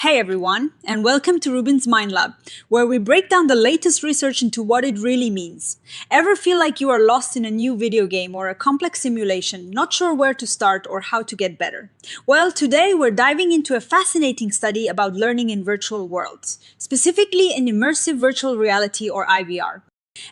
Hey everyone, and welcome to RUBIN'S Mind Lab, where we break down the latest research into what it really means. Ever feel like you are lost in a new video game or a complex simulation, not sure where to start or how to get better? Well, today we're diving into a fascinating study about learning in virtual worlds, specifically in immersive virtual reality or IVR.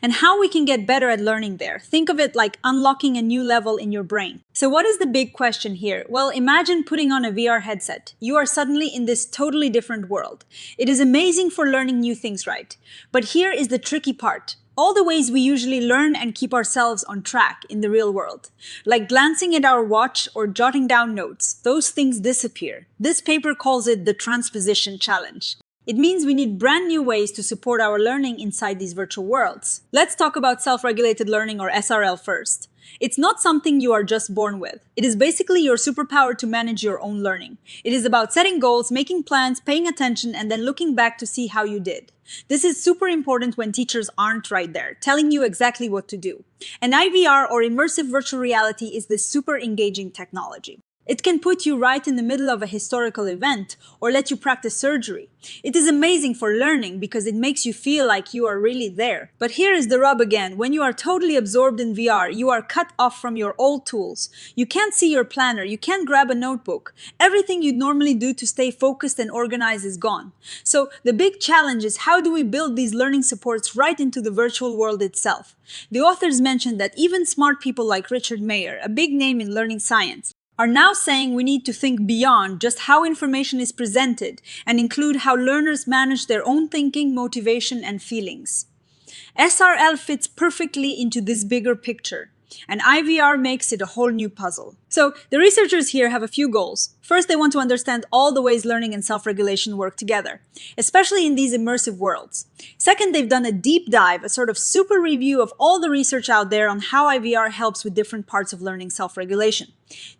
And how we can get better at learning there. Think of it like unlocking a new level in your brain. So what is the big question here? Well, imagine putting on a VR headset. You are suddenly in this totally different world. It is amazing for learning new things, right? But here is the tricky part. All the ways we usually learn and keep ourselves on track in the real world, like glancing at our watch or jotting down notes, those things disappear. This paper calls it the transposition challenge. It means we need brand new ways to support our learning inside these virtual worlds. Let's talk about self-regulated learning or SRL first. It's not something you are just born with. It is basically your superpower to manage your own learning. It is about setting goals, making plans, paying attention, and then looking back to see how you did. This is super important when teachers aren't right there, telling you exactly what to do. And IVR or immersive virtual reality is this super engaging technology. It can put you right in the middle of a historical event or let you practice surgery. It is amazing for learning because it makes you feel like you are really there. But here is the rub again. When you are totally absorbed in VR, you are cut off from your old tools. You can't see your planner. You can't grab a notebook. Everything you'd normally do to stay focused and organized is gone. So the big challenge is, how do we build these learning supports right into the virtual world itself? The authors mentioned that even smart people like Richard Mayer, a big name in learning science, are now saying we need to think beyond just how information is presented and include how learners manage their own thinking, motivation, and feelings. SRL fits perfectly into this bigger picture, and IVR makes it a whole new puzzle. So the researchers here have a few goals. First, they want to understand all the ways learning and self-regulation work together, especially in these immersive worlds. Second, they've done a deep dive, a sort of super review of all the research out there on how IVR helps with different parts of learning self-regulation.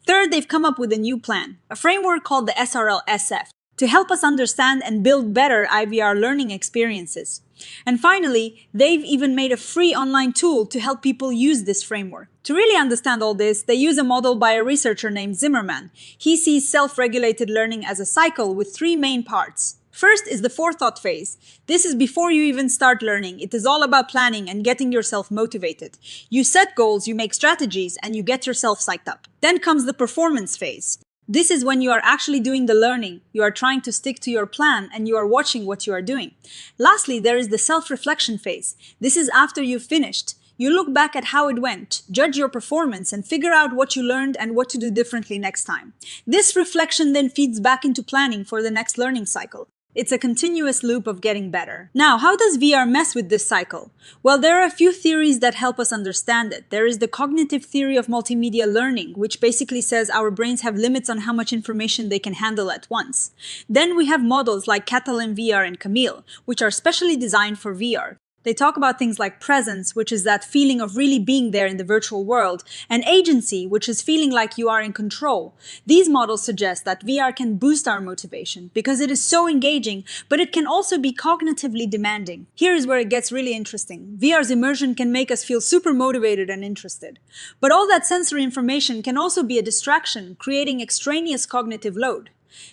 Third, they've come up with a new plan, a framework called the SRL-SF, to help us understand and build better IVR learning experiences. And finally, they've even made a free online tool to help people use this framework. To really understand all this, they use a model by a researcher named Zimmerman. He sees self-regulated learning as a cycle with three main parts. First is the forethought phase. This is before you even start learning. It is all about planning and getting yourself motivated. You set goals, you make strategies, and you get yourself psyched up. Then comes the performance phase. This is when you are actually doing the learning, you are trying to stick to your plan, and you are watching what you are doing. Lastly, there is the self-reflection phase. This is after you've finished. You look back at how it went, judge your performance, and figure out what you learned and what to do differently next time. This reflection then feeds back into planning for the next learning cycle. It's a continuous loop of getting better. Now, how does VR mess with this cycle? Well, there are a few theories that help us understand it. There is the cognitive theory of multimedia learning, which basically says our brains have limits on how much information they can handle at once. Then we have models like Catalan VR and Camille, which are specially designed for VR. They talk about things like presence, which is that feeling of really being there in the virtual world, and agency, which is feeling like you are in control. These models suggest that VR can boost our motivation because it is so engaging, but it can also be cognitively demanding. Here is where it gets really interesting. VR's immersion can make us feel super motivated and interested. But all that sensory information can also be a distraction, creating extraneous cognitive load.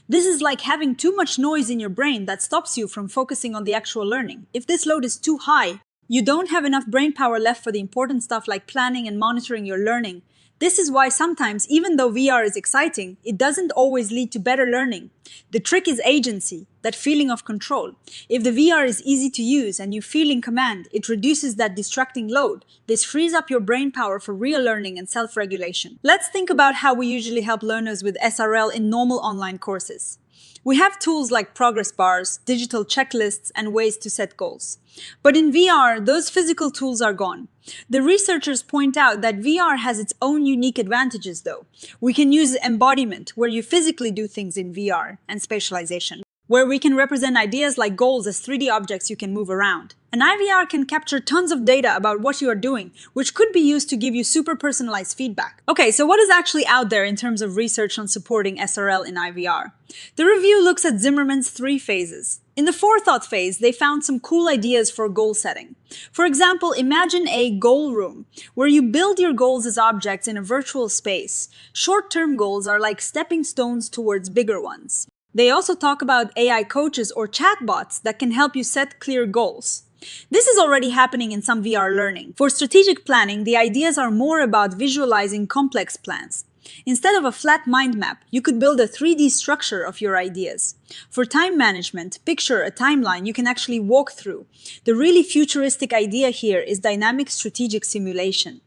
This is like having too much noise in your brain that stops you from focusing on the actual learning. If this load is too high, you don't have enough brain power left for the important stuff like planning and monitoring your learning. This is why sometimes, even though VR is exciting, it doesn't always lead to better learning. The trick is agency, that feeling of control. If the VR is easy to use and you feel in command, it reduces that distracting load. This frees up your brain power for real learning and self-regulation. Let's think about how we usually help learners with SRL in normal online courses. We have tools like progress bars, digital checklists, and ways to set goals. But in VR, those physical tools are gone. The researchers point out that VR has its own unique advantages though. We can use embodiment, where you physically do things in VR, and spatialization, where we can represent ideas like goals as 3D objects you can move around. An IVR can capture tons of data about what you are doing, which could be used to give you super personalized feedback. Okay, so what is actually out there in terms of research on supporting SRL in IVR? The review looks at Zimmerman's three phases. In the forethought phase, they found some cool ideas for goal setting. For example, imagine a goal room, where you build your goals as objects in a virtual space. Short-term goals are like stepping stones towards bigger ones. They also talk about AI coaches or chatbots that can help you set clear goals. This is already happening in some VR learning. For strategic planning, the ideas are more about visualizing complex plans. Instead of a flat mind map, you could build a 3D structure of your ideas. For time management, picture a timeline you can actually walk through. The really futuristic idea here is dynamic strategic simulation.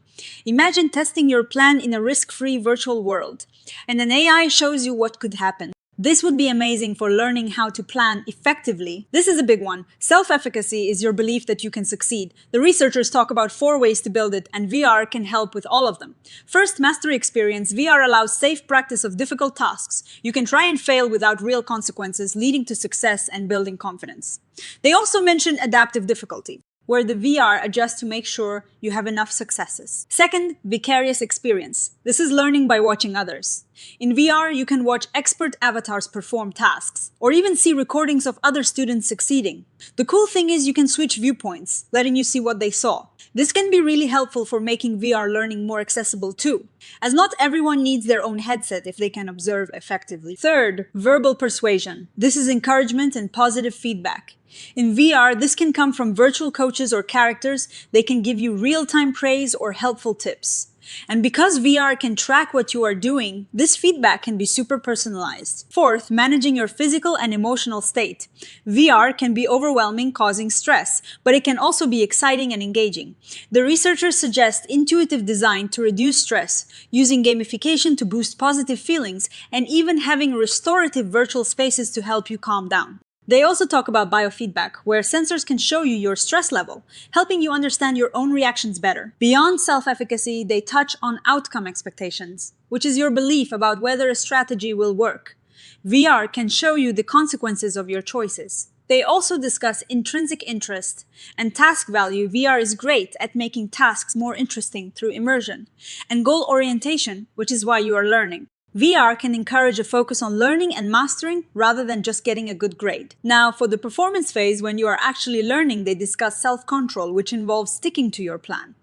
Imagine testing your plan in a risk-free virtual world, and an AI shows you what could happen. This would be amazing for learning how to plan effectively. This is a big one. Self-efficacy is your belief that you can succeed. The researchers talk about 4 ways to build it, and VR can help with all of them. First, mastery experience. VR allows safe practice of difficult tasks. You can try and fail without real consequences, leading to success and building confidence. They also mention adaptive difficulty, where the VR adjusts to make sure you have enough successes. Second, vicarious experience. This is learning by watching others. In VR, you can watch expert avatars perform tasks, or even see recordings of other students succeeding. The cool thing is you can switch viewpoints, letting you see what they saw. This can be really helpful for making VR learning more accessible too, as not everyone needs their own headset if they can observe effectively. Third, verbal persuasion. This is encouragement and positive feedback. In VR, this can come from virtual coaches or characters. They can give you real-time praise or helpful tips. And because VR can track what you are doing, this feedback can be super personalized. Fourth, managing your physical and emotional state. VR can be overwhelming, causing stress, but it can also be exciting and engaging. The researchers suggest intuitive design to reduce stress, using gamification to boost positive feelings, and even having restorative virtual spaces to help you calm down. They also talk about biofeedback, where sensors can show you your stress level, helping you understand your own reactions better. Beyond self-efficacy, they touch on outcome expectations, which is your belief about whether a strategy will work. VR can show you the consequences of your choices. They also discuss intrinsic interest and task value. VR is great at making tasks more interesting through immersion, and goal orientation, which is why you are learning. VR can encourage a focus on learning and mastering rather than just getting a good grade. Now, for the performance phase, when you are actually learning, they discuss self-control, which involves sticking to your plan.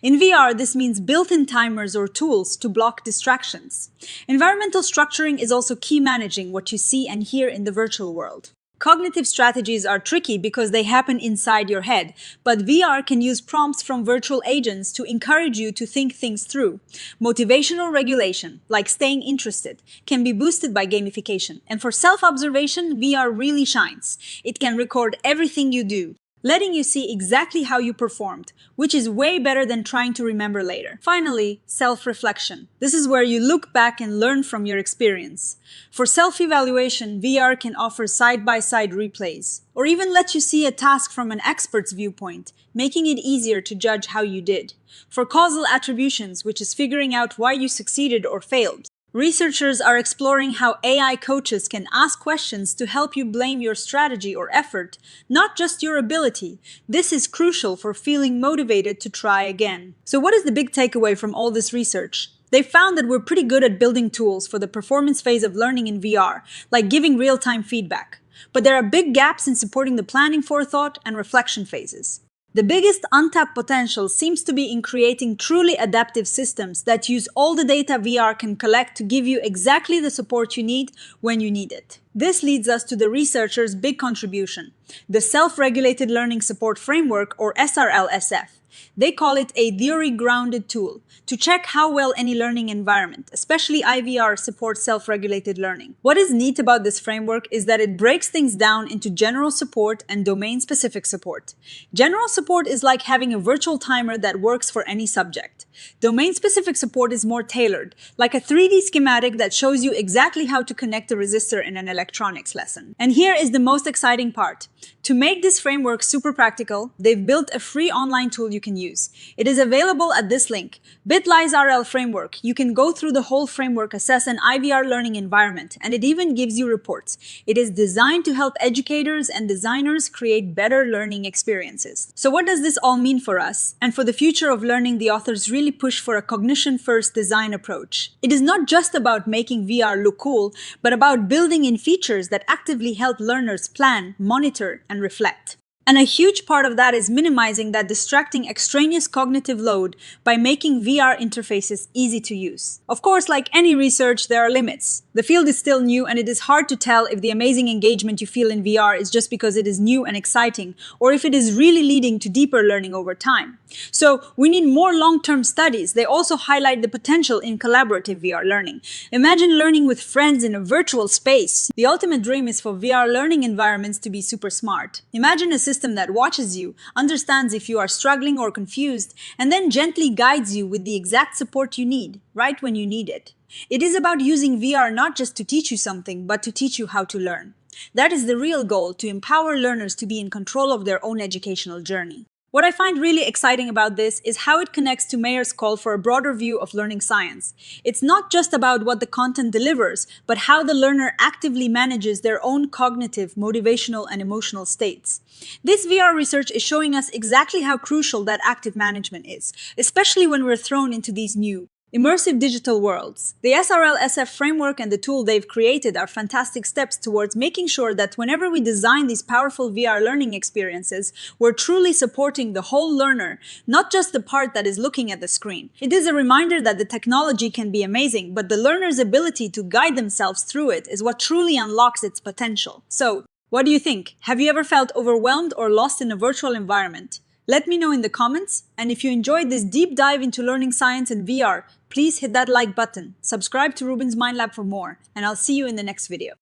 In VR, this means built-in timers or tools to block distractions. Environmental structuring is also key, managing what you see and hear in the virtual world. Cognitive strategies are tricky because they happen inside your head, but VR can use prompts from virtual agents to encourage you to think things through. Motivational regulation, like staying interested, can be boosted by gamification. And for self-observation, VR really shines. It can record everything you do, letting you see exactly how you performed, which is way better than trying to remember later. Finally, self-reflection. This is where you look back and learn from your experience. For self-evaluation, VR can offer side-by-side replays, or even let you see a task from an expert's viewpoint, making it easier to judge how you did. For causal attributions, which is figuring out why you succeeded or failed, researchers are exploring how AI coaches can ask questions to help you blame your strategy or effort, not just your ability. This is crucial for feeling motivated to try again. So what is the big takeaway from all this research? They found that we're pretty good at building tools for the performance phase of learning in VR, like giving real-time feedback. But there are big gaps in supporting the planning, forethought, and reflection phases. The biggest untapped potential seems to be in creating truly adaptive systems that use all the data VR can collect to give you exactly the support you need when you need it. This leads us to the researchers' big contribution, the Self-Regulated Learning Support Framework, or SRLSF. They call it a theory-grounded tool to check how well any learning environment, especially IVR, supports self-regulated learning. What is neat about this framework is that it breaks things down into general support and domain-specific support. General support is like having a virtual timer that works for any subject. Domain-specific support is more tailored, like a 3D schematic that shows you exactly how to connect a resistor in an electronics lesson. And here is the most exciting part. To make this framework super practical, they've built a free online tool you can use. It is available at this link, Bitly's RL framework. You can go through the whole framework, assess an IVR learning environment, and it even gives you reports. It is designed to help educators and designers create better learning experiences. So what does this all mean for us? And for the future of learning, the authors really push for a cognition-first design approach. It is not just about making VR look cool, but about building in features that actively help learners plan, monitor, and reflect. And a huge part of that is minimizing that distracting extraneous cognitive load by making VR interfaces easy to use. Of course, like any research, there are limits. The field is still new, and it is hard to tell if the amazing engagement you feel in VR is just because it is new and exciting, or if it is really leading to deeper learning over time. So we need more long-term studies. They also highlight the potential in collaborative VR learning. Imagine learning with friends in a virtual space. The ultimate dream is for VR learning environments to be super smart. Imagine a system that watches you, understands if you are struggling or confused, and then gently guides you with the exact support you need, right when you need it. It is about using VR not just to teach you something, but to teach you how to learn. That is the real goal, to empower learners to be in control of their own educational journey. What I find really exciting about this is how it connects to Mayer's call for a broader view of learning science. It's not just about what the content delivers, but how the learner actively manages their own cognitive, motivational, and emotional states. This VR research is showing us exactly how crucial that active management is, especially when we're thrown into these new, immersive digital worlds. The SRL-SF framework and the tool they've created are fantastic steps towards making sure that whenever we design these powerful VR learning experiences, we're truly supporting the whole learner, not just the part that is looking at the screen. It is a reminder that the technology can be amazing, but the learner's ability to guide themselves through it is what truly unlocks its potential. So, what do you think? Have you ever felt overwhelmed or lost in a virtual environment? Let me know in the comments, and if you enjoyed this deep dive into learning science and VR, please hit that like button, subscribe to Rubin's Mind Lab for more, and I'll see you in the next video.